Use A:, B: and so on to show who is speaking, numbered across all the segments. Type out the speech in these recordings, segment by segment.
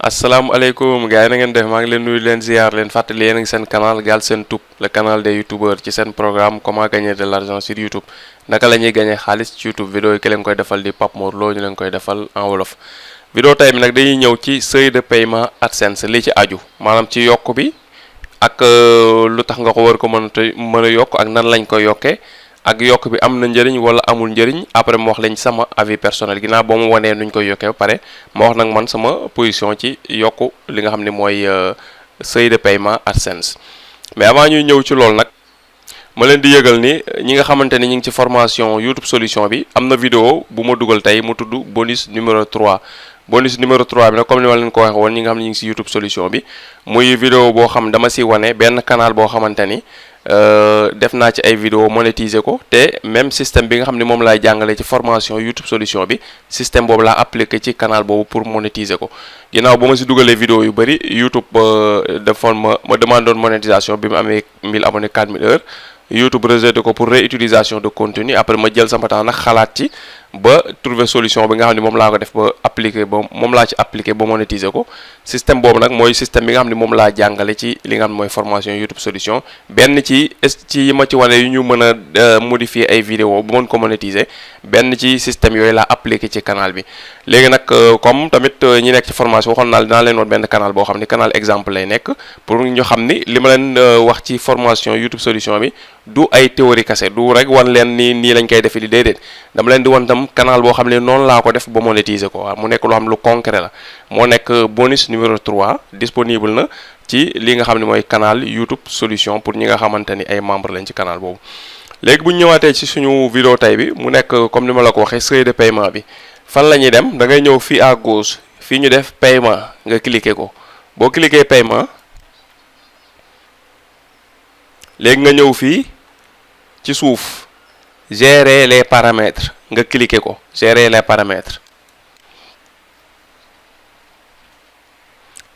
A: asalaamaaleykum gars yi na ngeen def maa ngi leen nuyu leen ziar leen fàttali yéen a ngi seen canal Galsen Tube le canal des youtubeurs ci seen programme comment gagner de l'argent sur YouTube naka la ñuy gagner xaalis ci YouTube vidéo yi ki leen koy defal di Pape Mor Lo ñu leen koy defal en wolof. vidéo tey bi nag dañuy ñëw ci seuil de paiement AdSense li ci aju maanaam ci yokk bi ak lu tax nga ko war ko mën a yokk ak nan lañ koy yokkee ak yokk bi am na njëriñ wala amul njëriñ après ma wax leen ci sama avis personnel ginnaaw boo ma wanee nuñ koy yokkee ba pare ma wax nag man sama position ci yokku li nga xam ne mooy seuil de paiement AdSense. mais avant ñuy ñëw ci loolu nag ma leen di yëgal ni ñi nga xamante ni ñu ngi ci formation YouTube solution bi am na vidéo bu ma dugal tey mu tudd bonus numéro 3 bonus numéro 3 bi nag comme ni ma leen ko waxee woon ñi nga xam ne ñu ngi ci YouTube solution bi muy vidéo boo xam dama si wane benn canal boo xamante ni def naa ci ay vidéo monétiser ko te même système bi nga xam ne moom laay jàngale ci formation YouTube solution bi système boobu laa appliqué ci canal boobu pour monétiser ko ginnaaw bu ma si dugalee vidéo yu bëri YouTube defoon ma demandoon monétisation bi mu amee 1000 abonnés 4000 heures YouTube rejeté ko pour réutilisation de contenu après ma jël sama temps nag xalaat ci ba trouver solution bi nga xam ne moom laa ko def ba appliquer ba moom laa ci appliquer ba monétiser ko système boobu nag mooy système bi nga xam ne moom laa jàngale ci li nga xam ne mooy formation YouTube solution benn ci yi ma ci wane yu ñu mën a modifier ay vidéo bu mën ko monétiser benn ci système yooyu laa appliquer ci canal bi léegi nag comme tamit ñi nekk ci formation waxoon naa dinaa leen woon benn canal boo xam ni canal exemple lay nekk pour ñu xam ni li ma leen wax ci formation YouTube solution bi du ay théorie kase du rek wan leen nii lañ koy defee di déedéet dama leen di wan tam canal boo xam ne noonu laa ko def ba monétiser ko waaw mu nekk loo xam lu concret la moo nekk bonus numéro 3 disponible na ci li nga xam ne mooy canal YouTube solution pour ñi nga xamante ni ay membre lañ ci canal boobu. léegi bu ñu ñëwaatee ci suñu vidéo tey bi mu nekk comme ni ma la ko waxee seuil de paiement bi fan la ñuy dem da ngay ñëw fii à gauche fii ñu def paiement nga cliquer ko boo cliquer paiement léegi nga ñëw fii ci suuf gérer les paramètres nga cliquer ko gérer les paramètres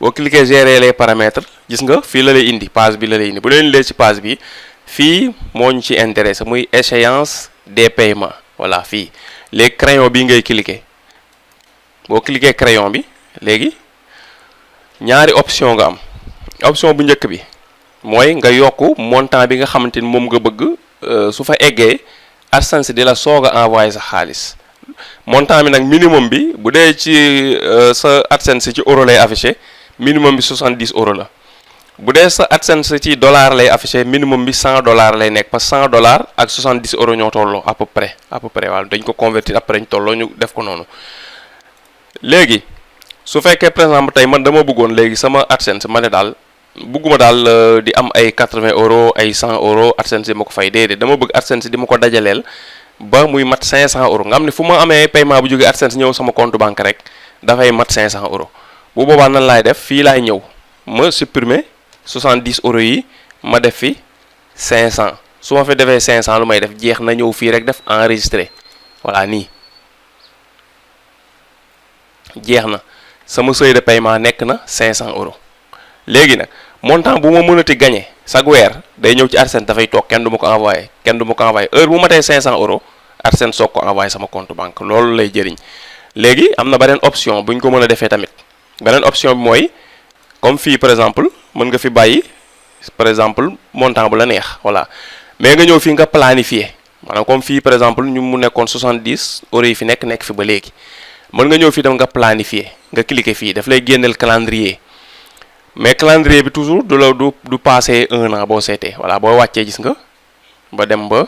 A: boo cliquer gérer les paramètres gis nga fii la lay indi page bi la lay indi bu leen lee ci page bi fii moo ñu ci intéressé muy échéance des paiements voilà fii léegi crayon bi ngay cliquer boo cliquer crayon bi léegi ñaari option nga am option bu njëkk bi mooy nga yokk montant bi nga xamante ni moom nga bëgg su fa eggee AdSense di la soog a envoyé sa xaalis montant bi nag minimum bi bu dee ci sa AdSense ci euro lay affiché minimum bi 70 euros la bu dee sa AdSense ci dollar lay affiché minimum bi $100 lay nekk parce que $100 ak 70 euros ñoo tolloo à peu près waaw dañ ko convertir après ñu tolloo ñu def ko noonu. léegi su fekkee par exemple tey man dama bëggoon léegi sama AdSense ma ne daal bëgguma daal di am ay 80 euros ay 100 euros AdSense di ma ko fay déedéet dama bëgg AdSense di ma ko dajaleel ba muy mat 500 euros nga xam ne fu ma amee paiement bu jógee AdSense ñëw sama compte banque rek dafay mat 500 euros bu boobaa nan laay def fii laay ñëw ma supprimer 70 euros yi ma def fi 500 su ma fi defee 500 lu may def jeex na ñëw fii rek def enregistrer voilà nii jeex na sama seuil de paiement nekk na 500 euros léegi nag montant bu ma mënati gagné chaque weer day ñëw ci AdSense dafay toog kenn du ma ko envoyé heure bu matee 500 euros AdSense soog ko envoyé sama compte banque loolu lay jëriñ léegi am na beneen option bu ñu ko mën a defee tamit beneen option bi mooy comme fii par exemple mën nga fi bàyyi par exemple montant bu la neex voilà mais nga ñëw fii nga planifier maanaam comme fii par exemple ñu mu nekkoon 70 euros yi fi nekk fi ba léegi mën nga ñëw fii dem nga planifier nga cliquer fii daf lay génneel calendrier. mais calendrier bi toujours du passé 1 an boo seetee voilà boo wàccee gis nga ba dem ba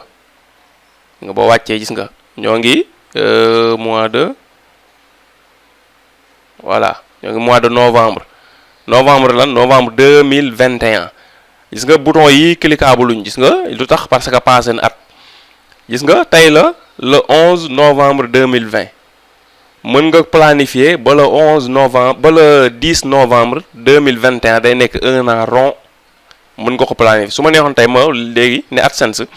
A: nga boo wàccee gis nga ñoo ngi mois de voilà ñoo ngi mois de novembre lan novembre 2021 gis nga bouton yi cliquable luñ gis nga lu tax parce que passé na at gis nga tey la le 11 novembre 2020 mën nga planifier ba le 11 novembre ba le 10 novembre 2021 day nekk 1 an rond mën nga ko planifier su ma neexoon tey ma léegi ne AdSense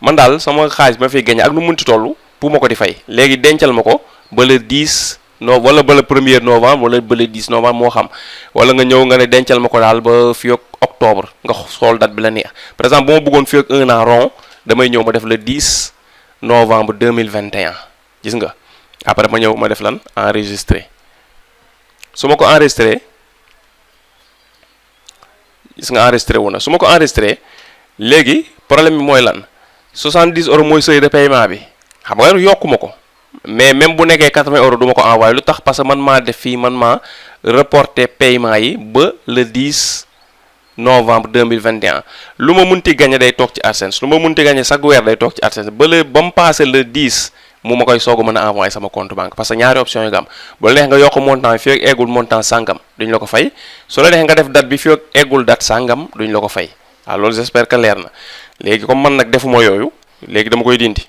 A: man daal sama xaalis bi ma fiy gagné ak nu mu mënti toll pour ma ko di fay léegi dencal ma ko ba le 10 wala ba le 1er novembre wala ba le 10 novembre moo xam wala nga ñëw nga ne dencal ma ko daal ba fii ak octobre nga xool date bi la neex par exemple bu ma bëggoon fii ak 1 an rond damay ñëw ma def le 10 novembre 2021 gis nga. après ma ñëw ma def lan enregistré su ma ko enregistré gis nga enregistré wu na su ma ko enregistré léegi problème bi mooy lan 70 euros mooy seuil de paiement bi xam nga yokkuma ko mais même bu nekkee 80 euros du ma ko envoyé lu tax parce que man maa def fii man maa reporté paiement yi ba le 10 novembre 2021 lu ma munti gagné day toog ci AdSense lu ma munti gagné chaque weer day toog ci AdSense ba mu passé le 10 mu ma koy soog a mën a envoyé sama compte banque parce que ñaari option yi nga am bu la neex nga yokk montant bi fii ak eggul montant sàngam duñ la ko fay su la neex nga def date bi fii ak eggul date sàngam duñ la ko fay waaw loolu j'espère que leer na léegi comme man nag defuma yooyu léegi dama koy dindi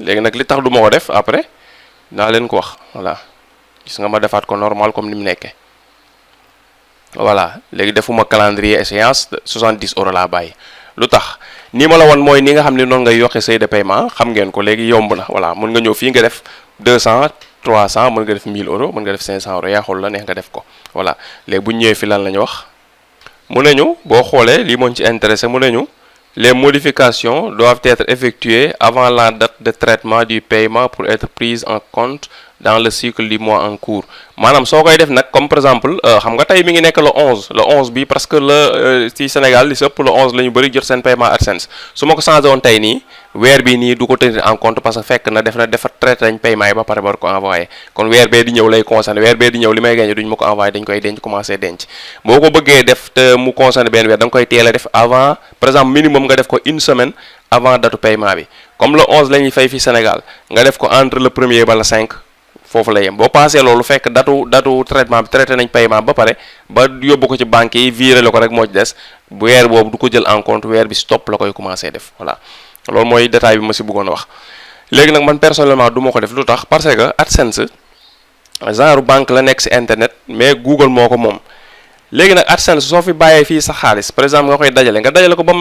A: léegi nag li tax du ma ko def après naa leen ko wax voilà gis nga ma defaat ko normal comme ni mu nekkee voilà léegi defuma calendrier échéance 70 euros laa bàyyi lu tax nii ma la woon mooy ni nga xam ne noonu ngay yokkee seuil de paiement xam ngeen ko léegi yomb na voilà mën nga ñëw fii nga def 200 300 mën nga def 1000 euros mën nga def 500 euros yaa xool la neex nga def ko voilà léegi bu ñu ñëwee fi lan la ñu wax mu ne ñu boo xoolee lii moo ci intéressé mu ne ñu les modifications doivent être effectuées avant la date de traitement du paiement pour être prises en compte dans le cycle du mois en cours maanaam soo koy def nag comme par exemple xam nga tey mi ngi nekk le 11 bi parce que ci Sénégal li si ëpp le 11 la ñu bëri jot seen paiement AdSense su ma ko changé woon tey nii weer bi nii du ko tenir en compte parce que fekk na dafa traité nañ paiement yi ba pare war ko envoyé kon weer bee di ñëw lay concerné weer bee di ñëw li may gagné duñ ma ko envoyé dañ koy denc commencé denc boo ko bëggee def te mu concerné benn weer da nga koy teel a def avant par exemple minimum nga def ko une semaine avant datu paiement bi comme le 11 la ñuy fay fi Sénégal nga def ko entre le 1er ba le 5 foofu la yem boo passé loolu fekk datu traitement bi traité nañ paiement ba pare ba yóbbu ko ci banque yi viré la ko rek moo ci des weer boobu du ko jël en compte weer bi stop la koy commencé def voilà loolu mooy détail bi ma si bëggoon a wax léegi nag man personnellement du ma ko def lu tax parce que AdSense genre banque la nekk si internet mais Google moo ko moom léegi nag AdSense soo fi bàyyee fii sa xaalis par exemple nga koy dajale ko ba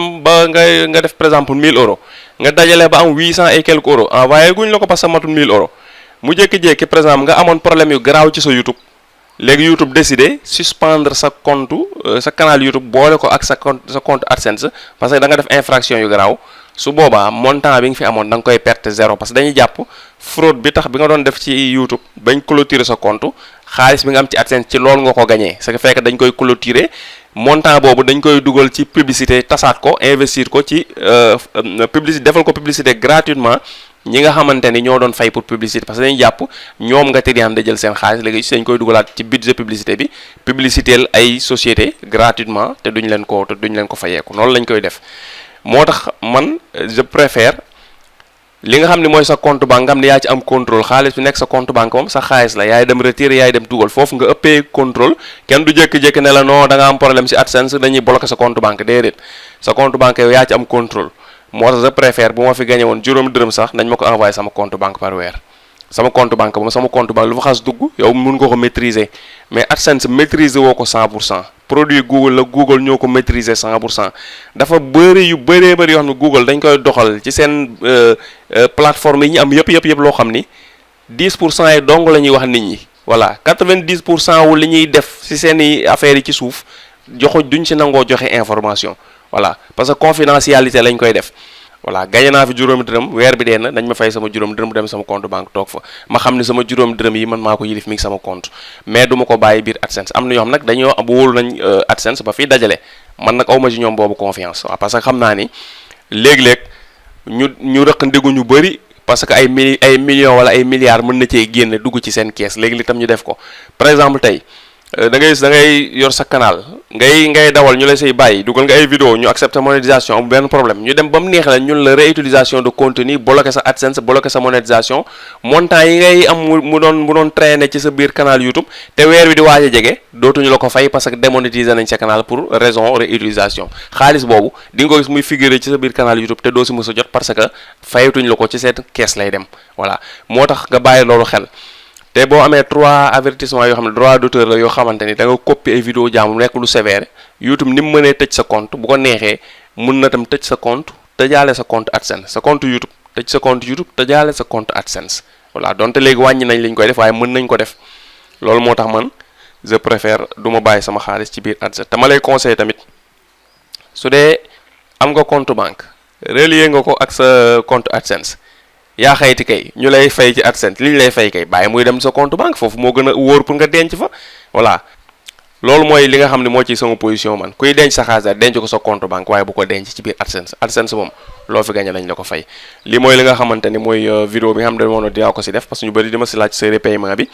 A: nga def par exemple 1000 euros nga dajale ba am 800 et quelques euros envoyé guñ la ko parce que matul 1000 euros mu jékki-jékki par exemple nga amoon problème yu garaaw ci sa YouTube léegi YouTube décidé suspendre sa compte sa canal YouTube boole ko ak sa compte AdSense parce que da nga def infraction yu garaaw su boobaa montant bi nga fi amoon da nga koy perte zéro parce que dañuy jàpp fraude bi tax bi nga doon def ci YouTube bañ clôturer sa compte xaalis bi nga am ci AdSense ci loolu nga ko gagné ce qui fait que dañ koy clôturer montant boobu dañ koy dugal ci publicité tasaat ko investir ko ci publicité defal ko publicité gratuitement ñi nga xamante ni ñoo doon fay pour publicité parce que dañuy jàpp ñoom nga tëddee am da jël seen xaalis léegi dañ koy dugalaat ci budget publicité bi publicitéel ay société gratuitement te duñ leen ko fayeeku noonu lañ koy def moo tax man je préfère li nga xam ne mooy sa compte banque nga xam ne yaa ci am contrôle xaalis bi nekk sa compte banque moom sa xaalis la yaay dem retirer yaay dem dugal foofu nga ëppee contrôle kenn du jékki-jékki ne la non da nga am problème ci AdSense dañuy bloquer sa compte banque déedéet sa compte banque yow yaa ci am contrôle moo tax je préfère bu ma fi gagné woon juróomi dërëm sax nañ ma ko envoyé sama compte banque par weer sama compte banque moom sama compte banque lu fa xas dugg yow mun nga ko maîtriser mais AdSense maîtriser woo ko 100% produit Google la Google ñoo ko maîtriser 100% dafa bëri yu bëree bëri yoo xam ne Google dañ koy doxal ci seen plateforme yi ñu am yëpp loo xam ni 10% yi dong la ñuy wax nit ñi voilà 90% wu li ñuy def ci seen i affaires yi ci suuf duñ ci nangoo joxe information voilà parce que confidentialité lañ koy def voilà gagné naa fi juróomi dërëm weer bi dee na dañ ma fay sama juróomi dërëm dem sama compte banque toog fa ma xam ne sama juróomi dërëm yi man maa ko yilif mi ngi sama compte mais du ma ko bàyyi biir AdSense am na ñoo xam nag dañoo wóolu nañ AdSense ba fii dajale man nag awma ci ñoom boobu confiance waaw parce que xam naa ni léeg-léeg ñu rëq ndigu ñu bëri parce que ay millions wala ay milliards mën na cee génne dugg ci seen kees léegi li tam ñu def ko par exemple tey da ngay yor sa canal ngay dawal ñu lay say bàyyi dugal nga ay vidéo ñu accepter monétisation amul benn problème ñu dem ba mu neex la ñun la réutilisation de contenu bloqué sa AdSense bloqué sa monétisation montant yi ngay am mu doon traîner ci sa biir canal YouTube te weer wi di waaj a jege dootuñu la ko fay parce que démonétiser nañ sa canal pour raison réutilisation xaalis boobu di nga ko gis muy figurer ci sa biir canal YouTube te doo si mës a jot parce que fayatuñ la ko ci seen kees lay dem voilà moo tax nga bàyyi loolu xel. te boo amee 3 avertissement yoo xam ne droit d'auteur la yoo xamante ni da nga copier ay vidéo jaamu nekk lu sévère YouTube ni mu mënee tëj sa compte bu ko neexee mun na tam tëj sa compte tëjaale sa compte AdSense sa compte YouTube tëj sa compte YouTube tëjaale sa compte AdSense voilà donte léegi wàññi nañ liñ koy def waaye mën nañ ko def loolu moo tax man je préfère du ma bàyyi sama xaalis ci biir AdSense te ma lay conseiller tamit su dee am nga compte banque relier nga ko ak sa compte AdSense yaa xayti kay ñu lay fay ci AdSense li ñu lay fay kay bàyyi muy dem sa compte banque foofu moo gën a wóor pour nga denc fa voilà. loolu mooy li nga xam ne moo ci sama position man kuy denc sa xaalis denc ko sa compte banque waaye bu ko denc ci biir AdSense moom loo fi gagné nañ la ko fay li mooy li nga xamante ni mooy vidéo bi nga xam ne moom dinaa ko si def parce que ñu bëri dama si laaj seuil de paiement bi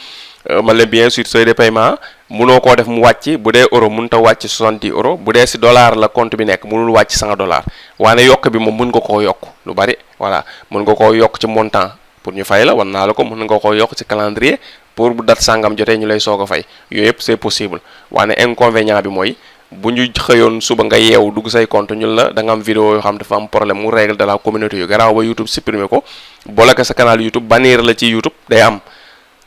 A: man leen bien sûr seuil de paiement munoo koo def mu wàcc bu dee euro mënut a wàcc 70 euros bu dee si dollar la compte bi nekk mënul wàcc 100 dollars waane yokk bi moom mën nga koo yokk lu bari voilà mën nga koo yokk ci montant pour ñu fay la wan naa la ko mën nga koo yokk ci calendrier pour bu date sangam jotee ñu lay soog a fay yooyu yëpp c'est possible waane inconvénient bi mooy bu ñu xëyoon suba nga yeewu dugg say compte ñun la da nga am vidéo yoo xam dafa am problème mu règle de la communauté yu garaaw ba YouTube supprimer ko bloqué sa canal YouTube bannir la ci YouTube day am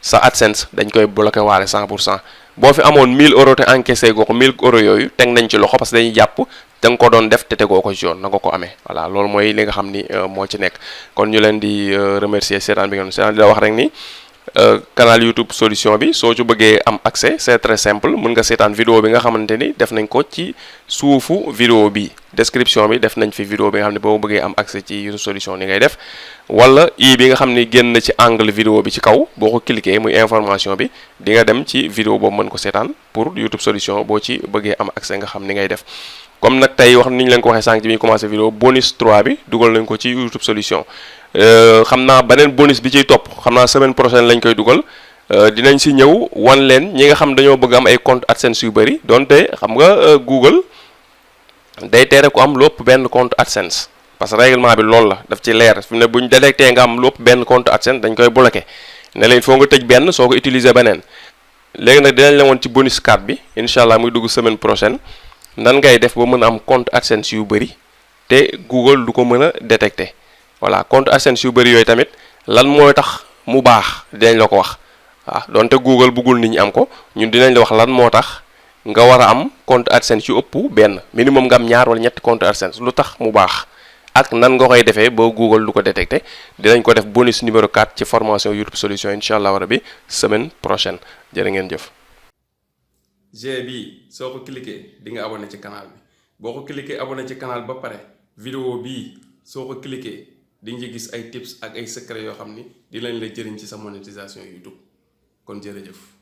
A: sa AdSense dañ koy bloqué waale 100% boo fi amoon 1000 euros te encaissé goo ko 1000 euros yooyu teg nañ ci loxo parce que dañuy jàpp da nga ko doon def te tegoo ko ci yoon na nga ko amee voilà loolu mooy li nga xam ni moo ci nekk kon ñu leen di remercier seetaan bi ngeen seetaan di la wax rek ni canal YouTube solution bi soo ci bëggee am accès c'est très simple mën nga seetaan vidéo bi nga xamante ni def nañ ko ci suufu vidéo bi description bi def nañ fi vidéo bi nga xam ne boo bëggee am accès ci YouTube solution ni ngay def wala bi nga xam ni génn na ci angle vidéo bi ci kaw boo ko cliquer muy information bi di nga dem ci vidéo boobu mën ko seetaan pour YouTube solution boo ci bëggee am accès nga xam ni ngay def comme nag tey wax ni ñu leen ko waxee sànq bi ñu commencé vidéo bonus 3 bi dugal nañ ko ci YouTube solution xam naa beneen bonus bi ciy topp xam naa semaine prochaine lañ koy dugal dinañ si ñëw wan leen ñi nga xam dañoo bëgg am ay compte AdSense yu bëri donte xam nga Google day tere ku am lu ëpp benn compte AdSense parce que règlement bi loolu la daf ci leer fi mu ne bu ñu détecté nga am lu ëpp benn compte AdSense dañ koy bloqué ne leen foo nga tëj benn soo ko utiliser beneen léegi nag dinañ la woon ci bonus 4 bi incha allah muy dugg semaine prochaine nan ngay def ba mën a am compte AdSense yu bëri te Google du ko mën a détecté voilà compte AdSense yu bëri yooyu tamit lan mooy tax mu baax dinañ la ko wax waaw donte Google bëggul nit ñi am ko ñun dinañ la wax lan moo tax nga war a am compte AdSense yu ëpp benn minimum nga am ñaar wala ñetti compte AdSense lu tax mu baax ak nan nga koy defee ba Google du ko détecté dinañ ko def bonus numéro 4 ci formation YouTube solution incha allah rabi semaine prochaine jërë ngeen jëf. G bi soo ko cliqué di nga abonné ci canal bi boo ko cliqué abonné ci canal ba pare vidéo bii soo ko cliqué di nga gis ay tips ak ay secret yoo xam ni di lañ la jëriñ ci sa monétisation YouTube kon jërëjëf.